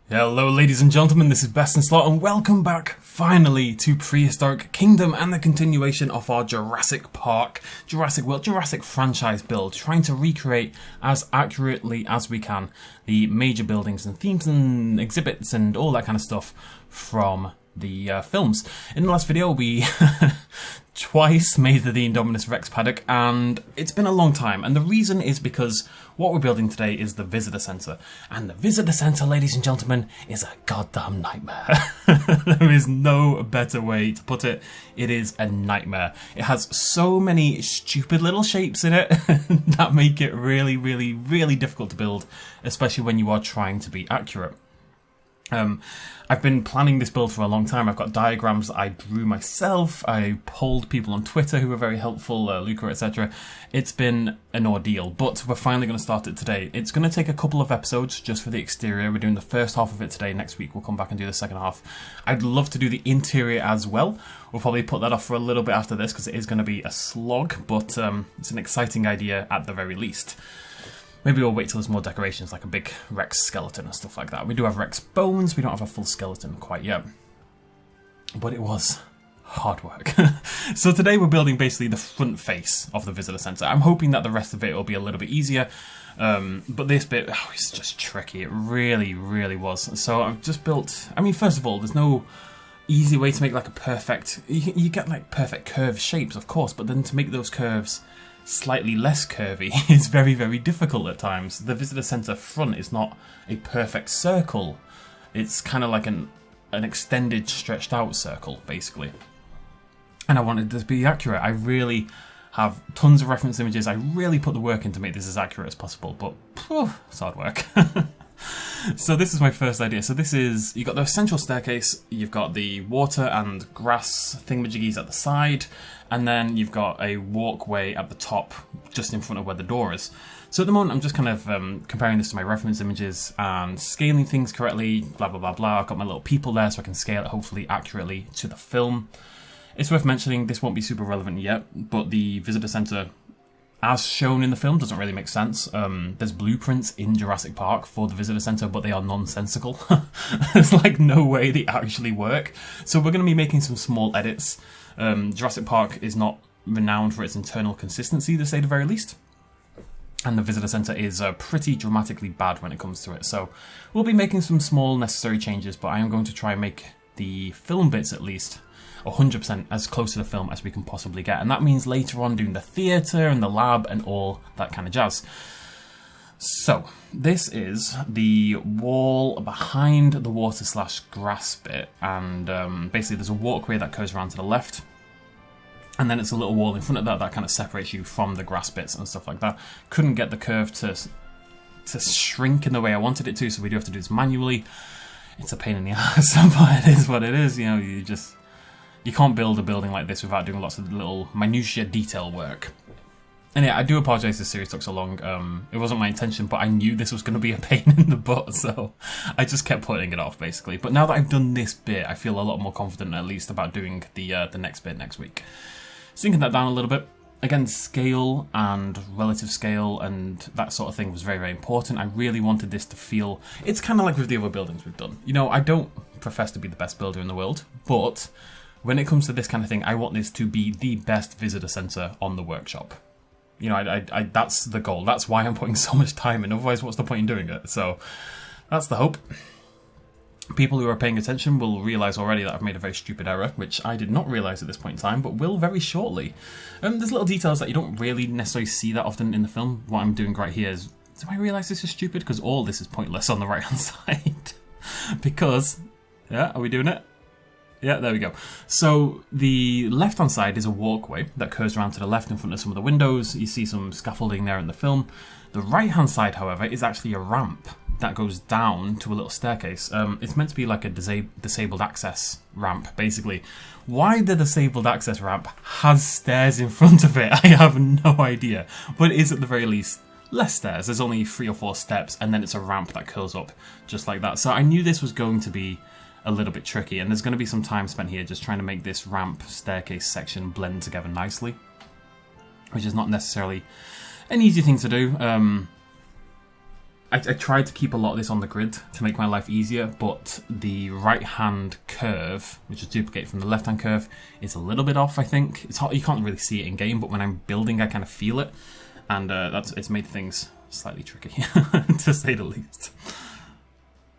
Hello ladies and gentlemen, this is Best in Slot and welcome back finally to Prehistoric Kingdom and the continuation of our Jurassic Park, Jurassic World, Jurassic franchise build, trying to recreate as accurately as we can the major buildings and themes and exhibits and all that kind of stuff from the films. In the last video we twice made the Indominus Rex paddock and it's been a long time, and the reason is because what we're building today is the Visitor Center, and the Visitor Center, ladies and gentlemen, is a goddamn nightmare. There is no better way to put it. It is a nightmare. It has so many stupid little shapes in it that make it really, really, really difficult to build, especially when you are trying to be accurate. I've been planning this build for a long time. I've got diagrams that I drew myself. I polled people on Twitter who were very helpful, Luca, etc. It's been an ordeal, but we're finally going to start it today. It's going to take a couple of episodes just for the exterior. We're doing the first half of it today. Next week we'll come back and do the second half. I'd love to do the interior as well. We'll probably put that off for a little bit after this because it is going to be a slog, but it's an exciting idea at the very least. Maybe we'll wait till there's more decorations, like a big Rex skeleton and stuff like that. We do have Rex bones, we don't have a full skeleton quite yet. But it was hard work. So today we're building basically the front face of the Visitor Center. I'm hoping that the rest of it will be a little bit easier. But this bit, it's just tricky. It really, really was. So I've just built, first of all, there's no easy way to make like a perfect, you get like perfect curved shapes, of course, but then to make those curves slightly less curvy is very, very difficult at times. The Visitor Center front is not a perfect circle. It's kind of like an extended, stretched out circle, basically. And I wanted this to be accurate. I really have tons of reference images. I really put the work in to make this as accurate as possible, but it's hard work. So this is my first idea. So this is, you've got the central staircase, you've got the water and grass thingamajiggies at the side, and then you've got a walkway at the top, just in front of where the door is. So at the moment I'm just kind of comparing this to my reference images and scaling things correctly, blah blah blah blah. I've got my little people there so I can scale it hopefully accurately to the film. It's worth mentioning, this won't be super relevant yet, but the Visitor Center, as shown in the film, doesn't really make sense. There's blueprints in Jurassic Park for the Visitor Center, but they are nonsensical. There's like no way they actually work. So we're going to be making some small edits. Jurassic Park is not renowned for its internal consistency, to say the very least. And the Visitor Center is pretty dramatically bad when it comes to it. So we'll be making some small necessary changes, but I am going to try and make the film bits at least 100% as close to the film as we can possibly get, and that means later on doing the theatre and the lab and all that kind of jazz. So this is the wall behind the water / grass bit, and basically there's a walkway that goes around to the left, and then it's a little wall in front of that kind of separates you from the grass bits and stuff like that. Couldn't get the curve to shrink in the way I wanted it to, so we do have to do this manually. It's a pain in the ass, but it is what it is. You know, you can't build a building like this without doing lots of little minutiae detail work. And yeah, I do apologise this series took so long. It wasn't my intention, but I knew this was going to be a pain in the butt, so I just kept putting it off, basically. But now that I've done this bit, I feel a lot more confident, at least, about doing the next bit next week. Sinking that down a little bit. Again, scale and relative scale and that sort of thing was very, very important. I really wanted this to feel... It's kind of like with the other buildings we've done. You know, I don't profess to be the best builder in the world, but when it comes to this kind of thing, I want this to be the best visitor center on the workshop. You know, I that's the goal. That's why I'm putting so much time in. Otherwise, what's the point in doing it? So that's the hope. People who are paying attention will realise already that I've made a very stupid error, which I did not realise at this point in time, but will very shortly. There's little details that you don't really necessarily see that often in the film. What I'm doing right here is, do I realise this is stupid? Because all this is pointless on the right-hand side. Because, yeah, are we doing it? Yeah, there we go. So the left-hand side is a walkway that curves around to the left in front of some of the windows. You see some scaffolding there in the film. The right-hand side, however, is actually a ramp that goes down to a little staircase. It's meant to be like a disabled access ramp, basically. Why the disabled access ramp has stairs in front of it, I have no idea. But it is at the very least less stairs. There's only 3 or 4 steps, and then it's a ramp that curls up just like that. So I knew this was going to be a little bit tricky, and there's going to be some time spent here just trying to make this ramp staircase section blend together nicely, which is not necessarily an easy thing to do. I tried to keep a lot of this on the grid to make my life easier, but the right-hand curve, which is duplicated from the left-hand curve, is a little bit off, I think. It's hard, you can't really see it in-game, but when I'm building, I kind of feel it. And it's made things slightly tricky, to say the least.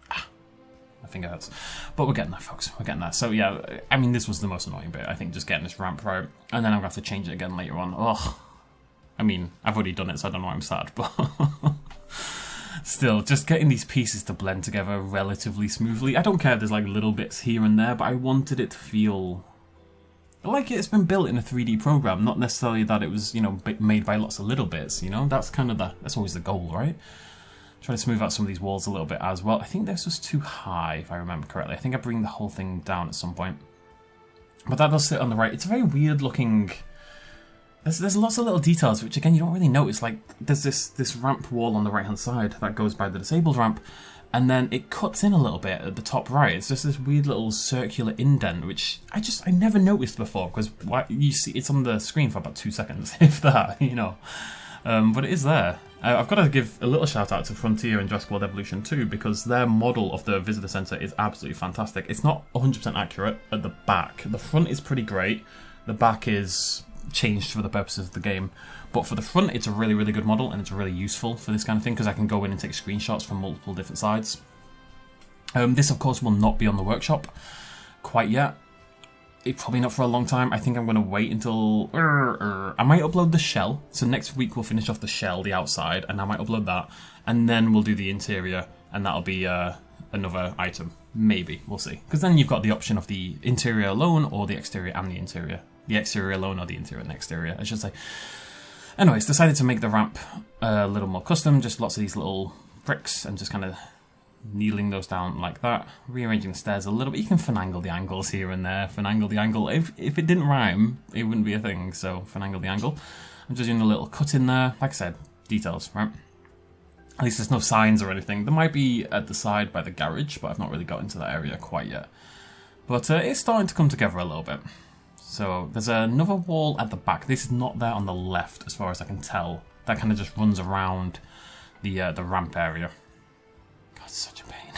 My finger hurts. But we're getting there, folks. We're getting there. So, yeah, I mean, this was the most annoying bit, I think, just getting this ramp right. And then I'm going to have to change it again later on. Ugh. I mean, I've already done it, so I don't know why I'm sad, but... Still, just getting these pieces to blend together relatively smoothly. I don't care if there's like little bits here and there, but I wanted it to feel like it's been built in a 3D program, not necessarily that it was, you know, made by lots of little bits, you know? That's kind of that's always the goal, right? Try to smooth out some of these walls a little bit as well. I think this was too high, if I remember correctly. I think I bring the whole thing down at some point. But that does sit on the right. It's a very weird looking... There's lots of little details which, again, you don't really notice. Like, there's this ramp wall on the right-hand side that goes by the disabled ramp, and then it cuts in a little bit at the top right. It's just this weird little circular indent, which I never noticed before, because you see it's on the screen for about 2 seconds, if that, you know. But it is there. I've got to give a little shout-out to Frontier and Jurassic World Evolution 2, because their model of the Visitor Center is absolutely fantastic. It's not 100% accurate at the back. The front is pretty great. The back is... changed for the purposes of the game, but for the front it's a really, really good model, and it's really useful for this kind of thing because I can go in and take screenshots from multiple different sides. This of course will not be on the workshop quite yet. It's probably not for a long time. I think I'm going to wait until I might upload the shell, so next week we'll finish off the shell, the outside, and I might upload that, and then we'll do the interior, and that'll be another item, maybe, we'll see, because then you've got the option of the interior alone or the exterior and the interior. The exterior alone or the interior and exterior, I should say. Anyways, decided to make the ramp a little more custom, just lots of these little bricks and just kind of kneeling those down like that. Rearranging the stairs a little bit. You can finagle the angles here and there. Finagle the angle. If it didn't rhyme, it wouldn't be a thing, so finagle the angle. I'm just doing a little cut in there. Like I said, details, right? At least there's no signs or anything. There might be at the side by the garage, but I've not really got into that area quite yet. But it's starting to come together a little bit. So there's another wall at the back. This is not there on the left, as far as I can tell. That kind of just runs around the ramp area. God, it's such a pain.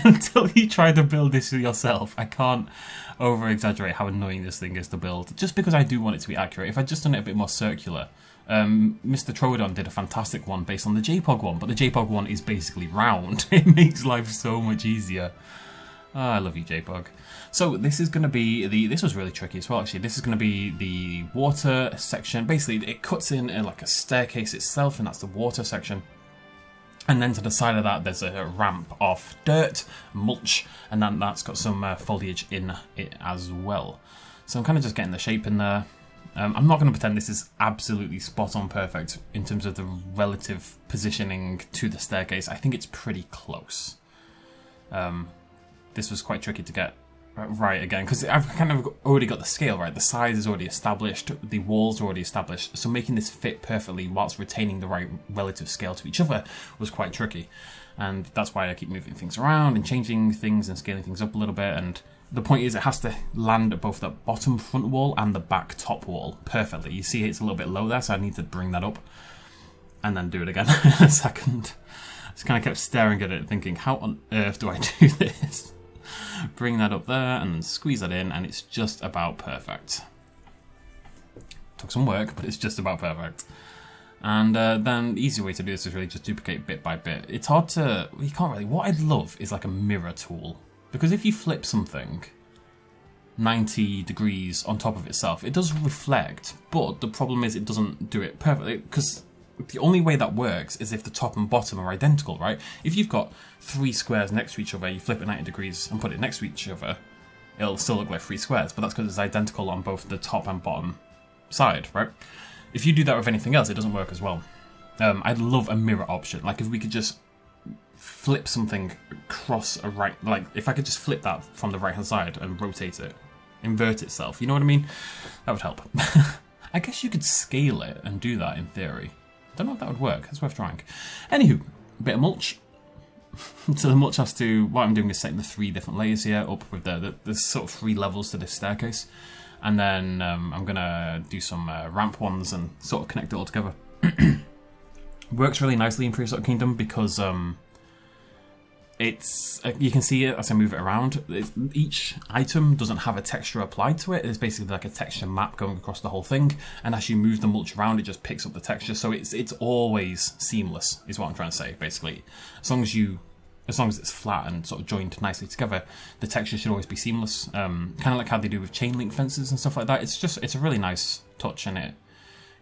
Until you try to build this yourself, I can't over-exaggerate how annoying this thing is to build. Just because I do want it to be accurate. If I'd just done it a bit more circular. Mr. Troodon did a fantastic one based on the JPOG one, but the JPOG one is basically round. It makes life so much easier. Oh, I love you, JPOG. So this is going to be this was really tricky as well, actually. This is going to be the water section. Basically, it cuts in like a staircase itself, and that's the water section. And then to the side of that, there's a ramp of dirt, mulch, and then that's got some foliage in it as well. So I'm kind of just getting the shape in there. I'm not going to pretend this is absolutely spot on perfect in terms of the relative positioning to the staircase. I think it's pretty close. This was quite tricky to get right again, because I've kind of already got the scale right. The size is already established, the walls are already established, so making this fit perfectly whilst retaining the right relative scale to each other was quite tricky. And that's why I keep moving things around and changing things and scaling things up a little bit. And the point is, it has to land at both the bottom front wall and the back top wall perfectly. You see it's a little bit low there, so I need to bring that up and then do it again in a second. I just kind of kept staring at it thinking, how on earth do I do this? Bring that up there and then squeeze that in, and it's just about perfect. Took some work, but it's just about perfect. And then the easy way to do this is really just duplicate bit by bit. It's hard to... You can't really... What I'd love is like a mirror tool. Because if you flip something 90 degrees on top of itself, it does reflect, but the problem is it doesn't do it perfectly, because the only way that works is if the top and bottom are identical, right? If you've got 3 squares next to each other, you flip it 90 degrees and put it next to each other, it'll still look like 3 squares, but that's because it's identical on both the top and bottom side, right? If you do that with anything else, it doesn't work as well. I'd love a mirror option, like if we could just flip something across a right, like if I could just flip that from the right hand side and rotate it, invert itself, you know what I mean? That would help. I guess you could scale it and do that in theory. Don't know if that would work. It's worth trying. Anywho, a bit of mulch. So the mulch has to... What I'm doing is setting the 3 different layers here up with there's sort of 3 levels to this staircase. And then I'm going to do some ramp ones and sort of connect it all together. Works really nicely in Prehistoric Kingdom because it's you can see it as I move it around. Each item doesn't have a texture applied to it. It's basically like a texture map going across the whole thing, and as you move the mulch around, it just picks up the texture. So it's always seamless, is what I'm trying to say. Basically, as long as it's flat and sort of joined nicely together, the texture should always be seamless. Kind of like how they do with chain link fences and stuff like that. It's a really nice touch, and it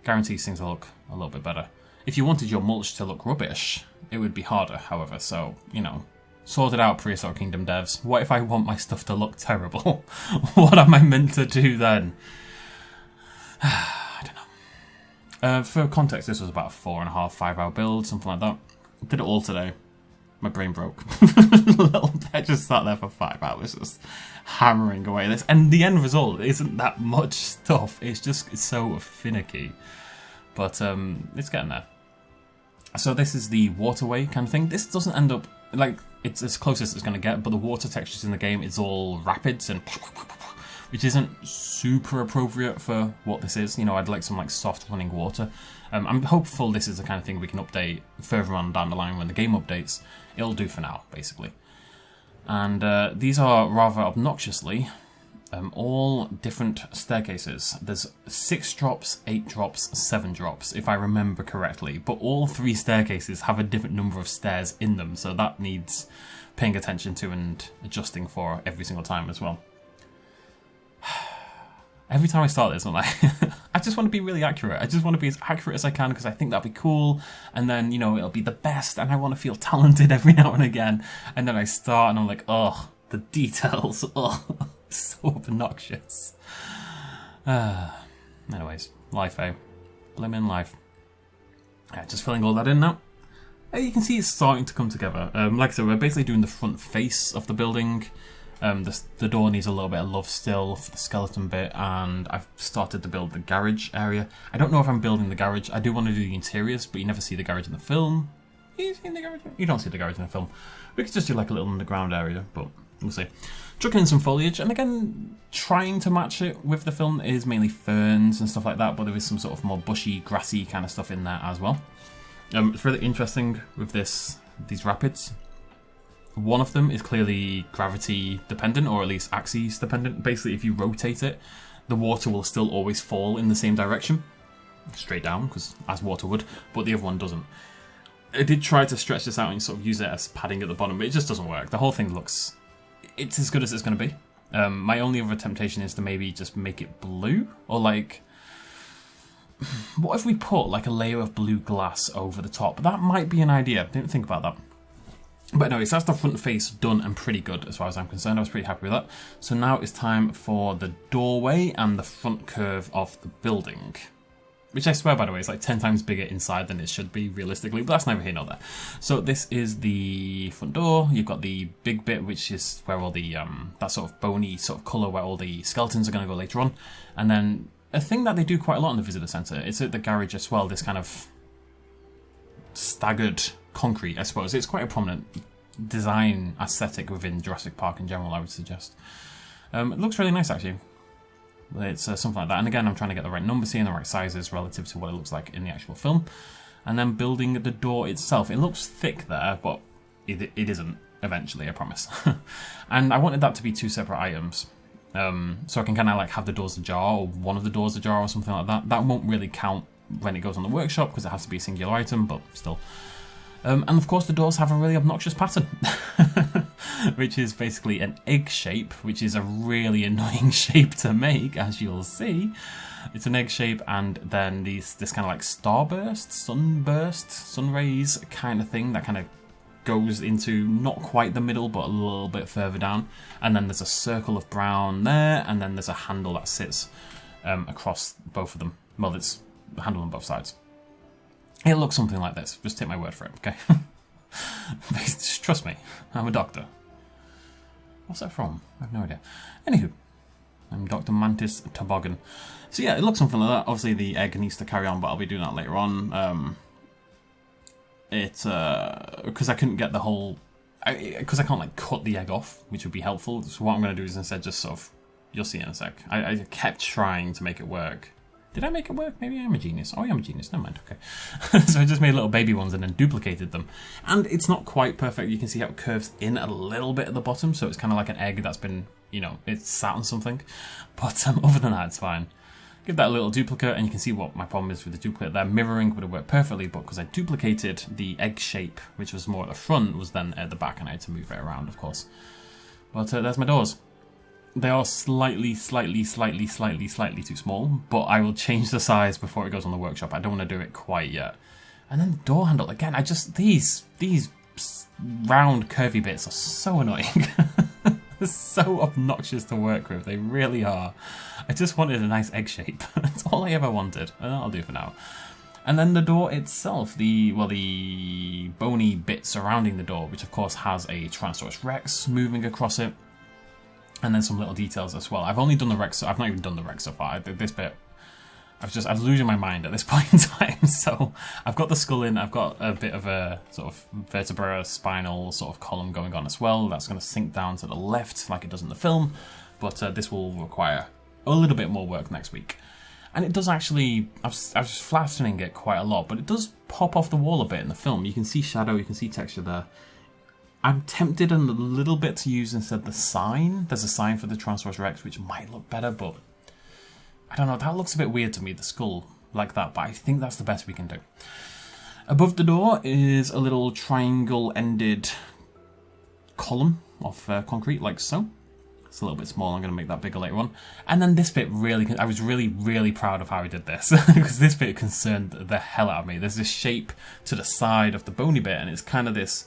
guarantees things to look a little bit better. If you wanted your mulch to look rubbish, it would be harder, however, so, you know, sort it out, Prehistoric Kingdom devs. What if I want my stuff to look terrible? What am I meant to do then? I don't know. For context, this was about a 4.5, 5 hour build, something like that. Did it all today. My brain broke. I just sat there for 5 hours just hammering away this. And the end result isn't that much stuff. It's so finicky. But it's getting there. So this is the waterway kind of thing. This doesn't end up, like, it's as close as it's going to get, but the water textures in the game, it's all rapids and which isn't super appropriate for what this is. You know, I'd like some like soft running water. I'm hopeful this is the kind of thing we can update further on down the line when the game updates. It'll do for now, basically. And these are rather obnoxiously all different staircases. There's 6 drops, 8 drops, 7 drops, if I remember correctly. But all 3 staircases have a different number of stairs in them, so that needs paying attention to and adjusting for every single time as well. Every time I start this, I'm like, I just want to be really accurate. I just want to be as accurate as I can because I think that'd be cool. And then, you know, it'll be the best and I want to feel talented every now and again. And then I start and I'm like, oh, the details. Oh, so obnoxious. Anyways, life, eh? Blimmin' life. Yeah, just filling all that in now. You can see it's starting to come together. Like I said, we're basically doing the front face of the building. The door needs a little bit of love still for the skeleton bit, and I've started to build the garage area. I don't know if I'm building the garage. I do want to do the interiors, but you never see the garage in the film. You see the garage? You don't see the garage in the film. We could just do like a little underground area, but we'll see. Chucking in some foliage, and again, trying to match it with the film is mainly ferns and stuff like that, but there is some sort of more bushy, grassy kind of stuff in there as well. It's really interesting with these rapids. One of them is clearly gravity dependent, or at least axis dependent. Basically, if you rotate it, the water will still always fall in the same direction, straight down, because as water would, but the other one doesn't. I did try to stretch this out and sort of use it as padding at the bottom, but it just doesn't work. The whole thing looks, it's as good as it's going to be. My only other temptation is to maybe just make it blue, or like, what if we put like a layer of blue glass over the top? That might be an idea. Didn't think about that. But anyways, that's the front face done and pretty good as far as I'm concerned. I was pretty happy with that. So now it's time for the doorway and the front curve of the building. Which I swear, by the way, is like 10 times bigger inside than it should be, realistically. But that's neither here nor there. So this is the front door. You've got the big bit, which is where all the, that sort of bony sort of colour where all the skeletons are going to go later on. And then a thing that they do quite a lot in the Visitor Center, it's at the garage as well, this kind of staggered concrete, I suppose. It's quite a prominent design aesthetic within Jurassic Park in general, I would suggest. It looks really nice, actually. It's something like that. And again, I'm trying to get the right numbers here and the right sizes relative to what it looks like in the actual film. And then building the door itself. It looks thick there, but it isn't eventually, I promise. And I wanted that to be 2 separate items. So I can kind of like have the doors ajar, or one of the doors ajar, or something like that. That won't really count when it goes on the workshop because it has to be a singular item, but still. And of course the doors have a really obnoxious pattern, which is basically an egg shape, which is a really annoying shape to make, as you'll see. It's an egg shape, and then this kind of like starburst, sunburst, sun rays kind of thing that kind of goes into not quite the middle, but a little bit further down. And then there's a circle of brown there, and then there's a handle that sits across both of them. Well, it's a handle on both sides. It looks something like this. Just take my word for it, okay? Just trust me. I'm a doctor. What's that from? I have no idea. Anywho, I'm Dr. Mantis Toboggan. So yeah, it looks something like that. Obviously the egg needs to carry on, but I'll be doing that later on. It's because I couldn't get the whole... Because I can't like cut the egg off, which would be helpful. So what I'm going to do is instead just sort of... You'll see in a sec. I kept trying to make it work. Did I make it work? Maybe I am a genius. Oh, I am a genius. Never mind. Okay. So I just made little baby ones and then duplicated them. And it's not quite perfect. You can see how it curves in a little bit at the bottom. So it's kind of like an egg that's been, you know, it's sat on something. But other than that, it's fine. Give that a little duplicate and you can see what my problem is with the duplicate there. Mirroring would have worked perfectly, but because I duplicated the egg shape, which was more at the front, was then at the back and I had to move it around, of course. But there's my doors. They are slightly too small, but I will change the size before it goes on the workshop. I don't want to do it quite yet. And then the door handle, again, these round curvy bits are so annoying. They're so obnoxious to work with, they really are. I just wanted a nice egg shape. That's all I ever wanted, and that'll do for now. And then the door itself, the bony bit surrounding the door, which of course has a Tyrannosaurus Rex moving across it. And then some little details as well. I've only done the Rex, I've not even done the Rex so far. This bit, I was losing my mind at this point in time. So I've got the skull in, I've got a bit of a sort of vertebra, spinal sort of column going on as well. That's going to sink down to the left like it does in the film. But this will require a little bit more work next week. And it does actually, I was flattening it quite a lot, but it does pop off the wall a bit in the film. You can see shadow, you can see texture there. I'm tempted a little bit to use instead the sign. There's a sign for the Tyrannosaurus Rex, which might look better, but I don't know. That looks a bit weird to me, the skull like that, but I think that's the best we can do. Above the door is a little triangle-ended column of concrete, like so. It's a little bit small. I'm going to make that bigger later on. And then this bit really, I was really proud of how I did this, because this bit concerned the hell out of me. There's this shape to the side of the bony bit, and it's kind of this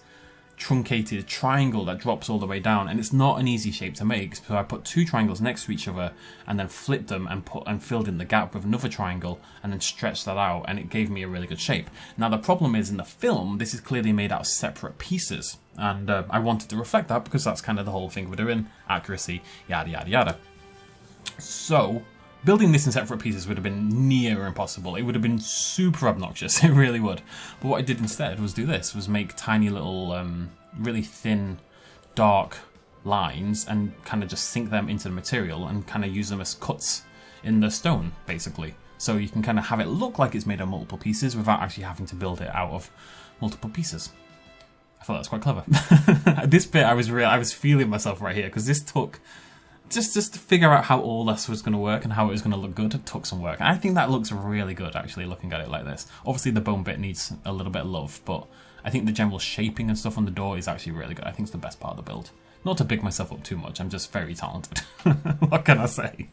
truncated triangle that drops all the way down, and it's not an easy shape to make, so I put two triangles next to each other and then flipped them and filled in the gap with another triangle and then stretched that out, and it gave me a really good shape. Now the problem is, in the film this is clearly made out of separate pieces, and I wanted to reflect that because that's kind of the whole thing we're doing, accuracy, yada yada yada. So building this in separate pieces would have been near impossible. It would have been super obnoxious, it really would. But what I did instead was do this, was make tiny little, really thin, dark lines and kind of just sink them into the material and kind of use them as cuts in the stone, basically. So you can kind of have it look like it's made of multiple pieces without actually having to build it out of multiple pieces. I thought that was quite clever. This bit, I was feeling myself right here, because this took... Just to figure out how all this was going to work and how it was going to look good, it took some work. And I think that looks really good, actually, looking at it like this. Obviously, the bone bit needs a little bit of love, but I think the general shaping and stuff on the door is actually really good. I think it's the best part of the build. Not to big myself up too much, I'm just very talented. What can I say?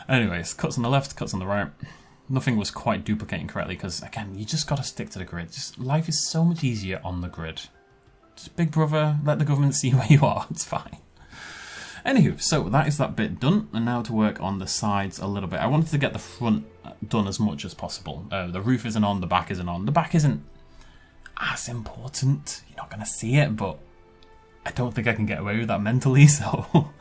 Anyways, cuts on the left, cuts on the right. Nothing was quite duplicating correctly, because, again, you just got to stick to the grid. Life is so much easier on the grid. Just big brother, let the government see where you are, it's fine. Anywho, so that is that bit done, and now to work on the sides a little bit. I wanted to get the front done as much as possible. The roof isn't on, the back isn't on. The back isn't as important. You're not going to see it, but I don't think I can get away with that mentally, so...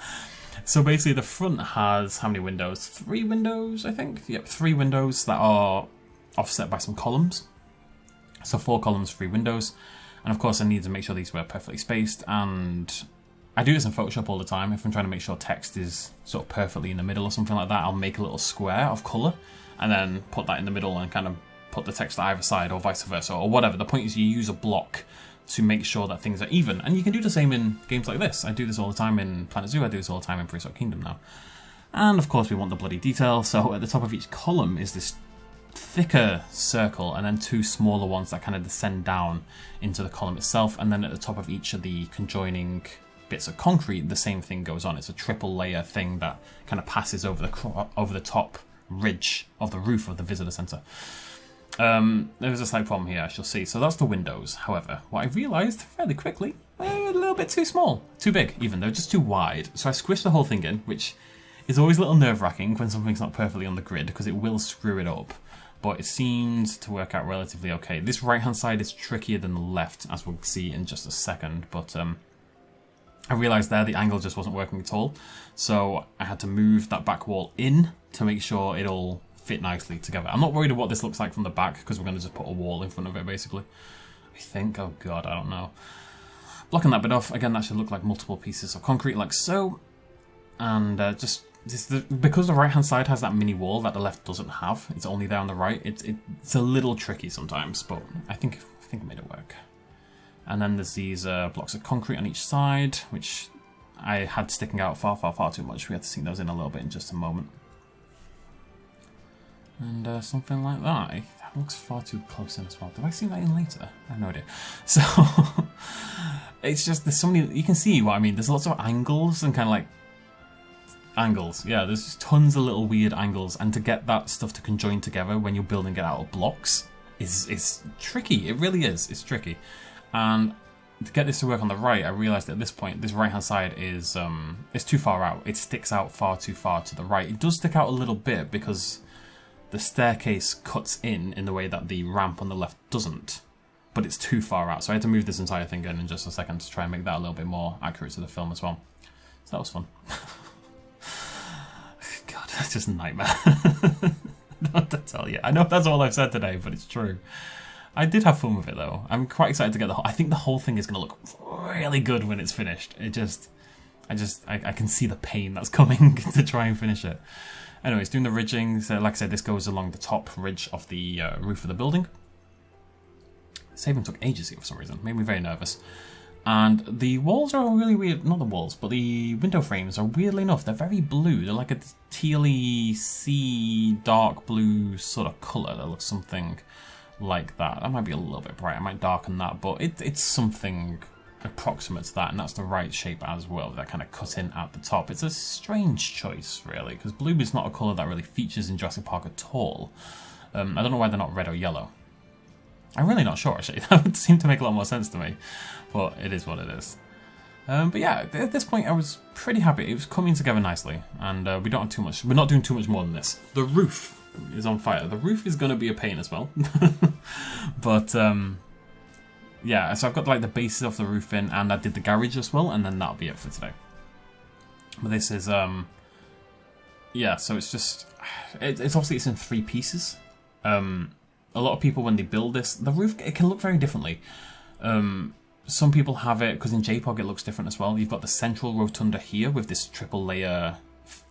So basically the front has how many windows? 3 windows, I think? Yep, 3 windows that are offset by some columns. So 4 columns, 3 windows. And of course I need to make sure these were perfectly spaced, and... I do this in Photoshop all the time. If I'm trying to make sure text is sort of perfectly in the middle or something like that, I'll make a little square of colour and then put that in the middle and kind of put the text either side or vice versa or whatever. The point is you use a block to make sure that things are even. And you can do the same in games like this. I do this all the time in Planet Zoo. I do this all the time in Prehistoric Kingdom now. And of course we want the bloody detail. So at the top of each column is this thicker circle and then 2 smaller ones that kind of descend down into the column itself. And then at the top of each of the conjoining bits of concrete, the same thing goes on. It's a triple layer thing that kind of passes over the top ridge of the roof of the visitor center. There's a slight problem here, I shall see. So that's the windows. However, what I realized fairly quickly, they were a little bit too small, too big even. They're just too wide. So I squished the whole thing in, which is always a little nerve-wracking when something's not perfectly on the grid, because it will screw it up. But it seemed to work out relatively okay. This right-hand side is trickier than the left, as we'll see in just a second. But I realised there the angle just wasn't working at all, so I had to move that back wall in to make sure it all fit nicely together. I'm not worried about what this looks like from the back, because we're going to just put a wall in front of it, basically. I think, oh god, I don't know. Blocking that bit off, again, that should look like multiple pieces of concrete, like so. And just because the right-hand side has that mini wall that the left doesn't have. It's only there on the right. It's a little tricky sometimes, but I think it made it work. And then there's these blocks of concrete on each side, which I had sticking out far too much. We have to sink those in a little bit in just a moment. And something like that. That looks far too close in as well. Did I see that in later? I have no idea. So it's just, there's so many, you can see what I mean. There's lots of angles and kind of like angles. Yeah, there's just tons of little weird angles, and to get that stuff to conjoin together when you're building it out of blocks is tricky. It really is. It's tricky. And to get this to work on the right, I realised at this point this right hand side is it's too far out. It sticks out far too far to the right. It does stick out a little bit because the staircase cuts in the way that the ramp on the left doesn't, but it's too far out. So I had to move this entire thing in just a second to try and make that a little bit more accurate to the film as well. So that was fun. God, that's just a nightmare. Not to tell you. I know that's all I've said today, but it's true. I did have fun with it though. I'm quite excited to get I think the whole thing is going to look really good when it's finished. I can see the pain that's coming to try and finish it. Anyways, doing the ridging. So like I said, this goes along the top ridge of the roof of the building. Saving took ages here for some reason. Made me very nervous. And the walls are really weird. Not the walls, but the window frames are weirdly enough. They're very blue. They're like a tealy, sea, dark blue sort of colour. That looks something like that. That might be a little bit bright. I might darken that, but it's something approximate to that, and that's the right shape as well. That kind of cut in at the top. It's a strange choice, really, because blue is not a colour that really features in Jurassic Park at all. I don't know why they're not red or yellow. I'm really not sure, actually. That would seem to make a lot more sense to me, but it is what it is. But yeah, at this point I was pretty happy. It was coming together nicely, and we don't have too much. We're not doing too much more than this. The roof is on fire. The roof is going to be a pain as well. But yeah, so I've got like the bases of the roof in, and I did the garage as well, and then that'll be it for today. But this is yeah, so it's just it's obviously it's in 3 pieces. A lot of people, when they build this, the roof, it can look very differently. Some people have it, because in JPOG it looks different as well. You've got the central rotunda here with this triple layer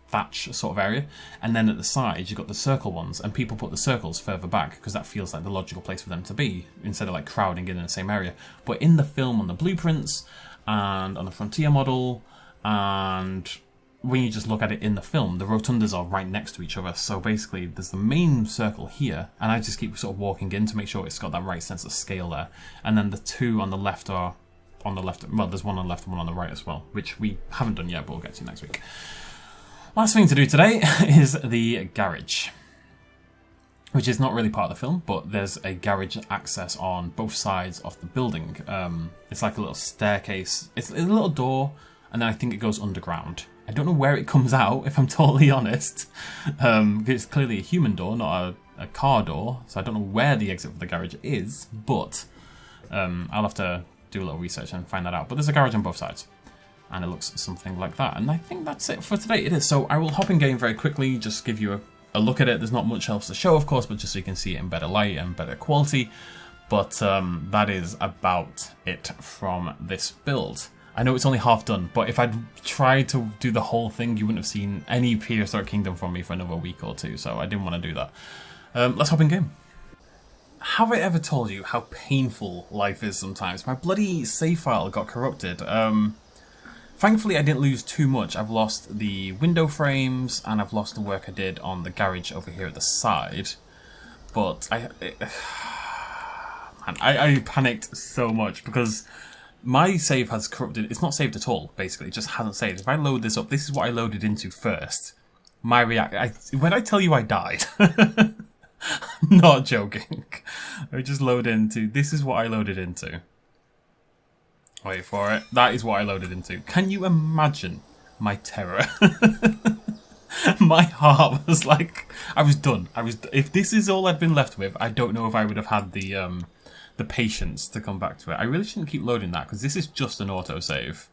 thatch sort of area, and then at the sides you've got the circle ones, and people put the circles further back because that feels like the logical place for them to be, instead of like crowding in the same area. But in the film, on the blueprints, and on the Frontier model, and when you just look at it in the film, the rotundas are right next to each other. So basically there's the main circle here, and I just keep sort of walking in to make sure it's got that right sense of scale there. And then the 2 on the left are on the left. Well, there's one on the left and one on the right as well, which we haven't done yet, but we'll get to next week. Last thing to do today is the garage, which is not really part of the film, but there's a garage access on both sides of the building. It's like a little staircase. It's a little door, and then I think it goes underground. I don't know where it comes out, if I'm totally honest. It's clearly a human door, not a car door, so I don't know where the exit for the garage is, but I'll have to do a little research and find that out. But there's a garage on both sides, and it looks something like that. And I think that's it for today. It is. So I will hop in game very quickly, just give you a look at it. There's not much else to show, of course, but just so you can see it in better light and better quality. But that is about it from this build. I know it's only half done, but if I'd tried to do the whole thing, you wouldn't have seen any Prehistoric Kingdom from me for another week or 2, so I didn't want to do that. Let's hop in game. Have I ever told you how painful life is sometimes? My bloody save file got corrupted. Thankfully, I didn't lose too much. I've lost the window frames, and I've lost the work I did on the garage over here at the side. But I panicked so much because my save has corrupted. It's not saved at all, basically. It just hasn't saved. If I load this up, this is what I loaded into first. When I tell you I died, I'm not joking. I just load into, this is what I loaded into. Wait for it. That is what I loaded into. Can you imagine my terror? My heart was like, I was done. If this is all I'd been left with, I don't know if I would have had the patience to come back to it. I really shouldn't keep loading that, because this is just an autosave.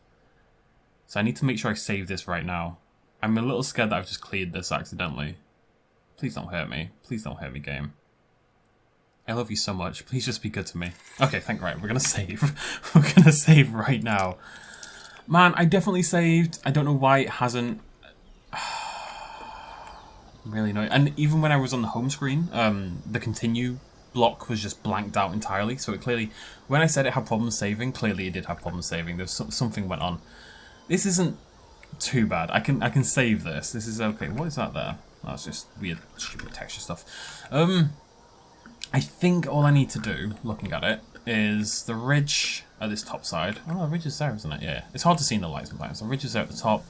So I need to make sure I save this right now. I'm a little scared that I've just cleared this accidentally. Please don't hurt me. Please don't hurt me, game. I love you so much. Please just be good to me. Okay, right, we're gonna save. We're gonna save right now. Man, I definitely saved. I don't know why it hasn't. Really annoying. And even when I was on the home screen, the continue block was just blanked out entirely. So it clearly, when I said it had problems saving, clearly it did have problems saving. There's something went on. This isn't too bad. I can save this. This is okay. What is that there? That's just weird, stupid texture stuff. I think all I need to do, looking at it, is the ridge at this top side. Oh, the ridge is there, isn't it? Yeah. It's hard to see in the light sometimes. The ridge is there at the top.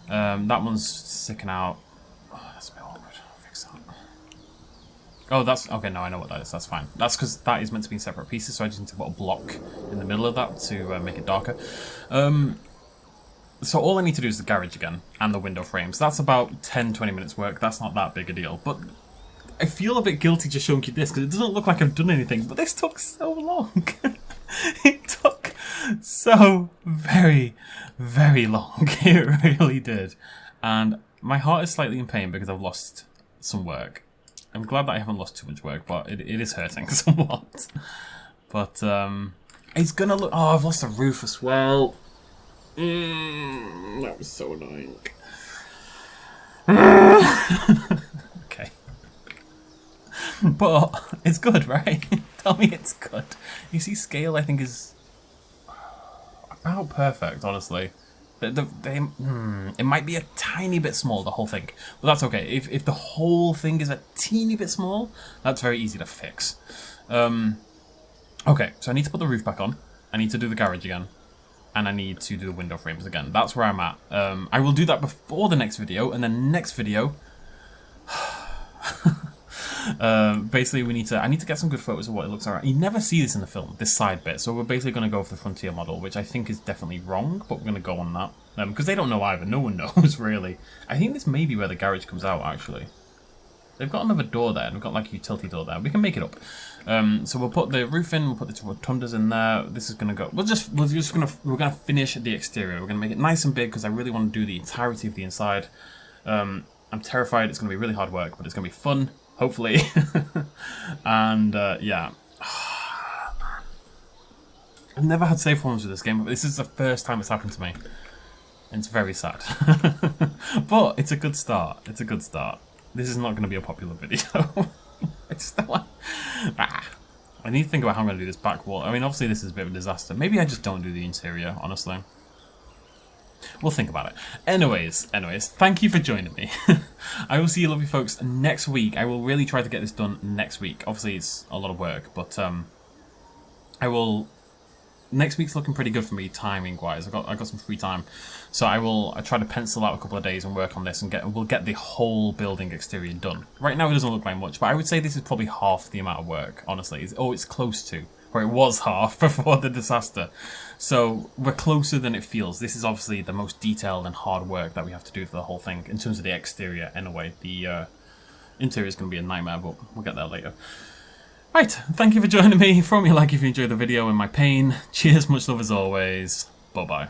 That one's sticking out. Oh, that's a bit awkward. I'll fix that. Oh, that's... Okay, no, I know what that is. That's fine. That's because that is meant to be in separate pieces, so I just need to put a block in the middle of that to make it darker. So all I need to do is the garage again, and the window frames. That's about 10-20 minutes work. That's not that big a deal. But I feel a bit guilty just showing you this, because it doesn't look like I've done anything, but this took so long. It took so very, very long. It really did. And my heart is slightly in pain because I've lost some work. I'm glad that I haven't lost too much work, but it is hurting somewhat. But it's gonna look... Oh, I've lost the roof as well. That was so annoying. Okay. But it's good, right? Tell me it's good. You see, scale I think is about perfect, honestly. It might be a tiny bit small, the whole thing. But that's okay. If the whole thing is a teeny bit small, that's very easy to fix. Okay, so I need to put the roof back on. I need to do the garage again. And I need to do the window frames again. That's where I'm at. I will do that before the next video, and then next video... basically, I need to get some good photos of what it looks like. You never see this in the film, this side bit. So we're basically going to go for the Frontier model, which I think is definitely wrong, but we're going to go on that. Because they don't know either. No one knows, really. I think this may be where the garage comes out, actually. They've got another door there, and we've got like a utility door there. We can make it up. So we'll put the roof in, we'll put the two rotundas in there. This is gonna go. We're gonna finish the exterior. We're gonna make it nice and big because I really want to do the entirety of the inside. I'm terrified. It's gonna be really hard work, but it's gonna be fun, hopefully. And yeah. I've never had save forms with this game, but this is the first time it's happened to me. And it's very sad. But it's a good start. It's a good start. This is not going to be a popular video. I just don't want... I need to think about how I'm going to do this back wall. I mean, obviously this is a bit of a disaster. Maybe I just don't do the interior, honestly. We'll think about it. Anyways, thank you for joining me. I will see you lovely folks next week. I will really try to get this done next week. Obviously it's a lot of work, but I will... Next week's looking pretty good for me, timing-wise. I got some free time, so I try to pencil out a couple of days and work on this, and we'll get the whole building exterior done. Right now, it doesn't look like much, but I would say this is probably half the amount of work. Honestly, it's close to, or it was half before the disaster. So we're closer than it feels. This is obviously the most detailed and hard work that we have to do for the whole thing in terms of the exterior. Anyway, the interior is going to be a nightmare, but we'll get there later. Right, thank you for joining me. Throw me a like if you enjoyed the video and my pain. Cheers, much love as always. Bye-bye.